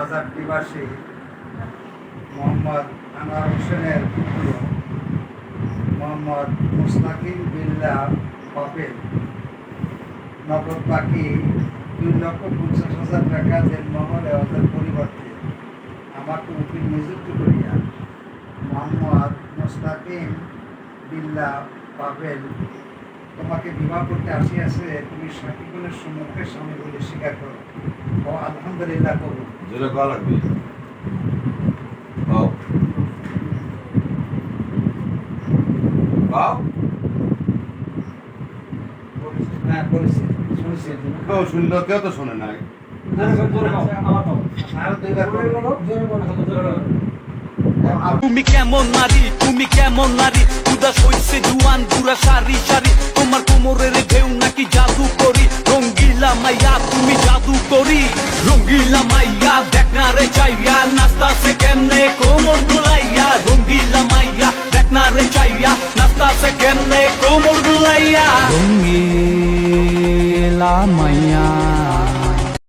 বাজার নিবাসী মোহাম্মদ আনোয়ার হোসেনের পুত্র মোহাম্মদ মুস্তাকিম বিল্লাহ পাপেল নগদ বাকি 2,50,000 টাকা জেলমহল এওয়াজের পরিবর্তে আমাকে উকিল নিযুক্ত করিয়া মোহাম্মদ মুস্তাকিম বিল্লাহ পাপেল তোমাকে বিবাহ করতে আসিয়াছে, তুমি সাকিবুলের সম্মুখে স্বামী বলে স্বীকার করো ও আলহামদুলিল্লাহ করো। জোরে কল লাগবে। বাও বাও হ্যাঁ বলেছি, শুনছি। কেউ শুনলো, কেউ তো শোনে নাই। আর দুইবার বলো। তুমি কেমন নারী, তুমি কেমন নারী, উদাস হইছে জুয়ান পুরা সারি সারি, তোমার কোমরের ঢেউ নাকি জাদু করি, রঙ্গিলা মাইয়া তুমি জাদু করি, রঙ্গিলা মাইয়া দেখনা রে চাইয়া, নাস্তাছে কেমনে কোমর দুলাইয়া, রঙ্গিলা মাইয়া দেখনা রে চাইয়া, নাস্তাছে কেমনে কোমর দুলাইয়া, রঙ্গিলা মাইয়া।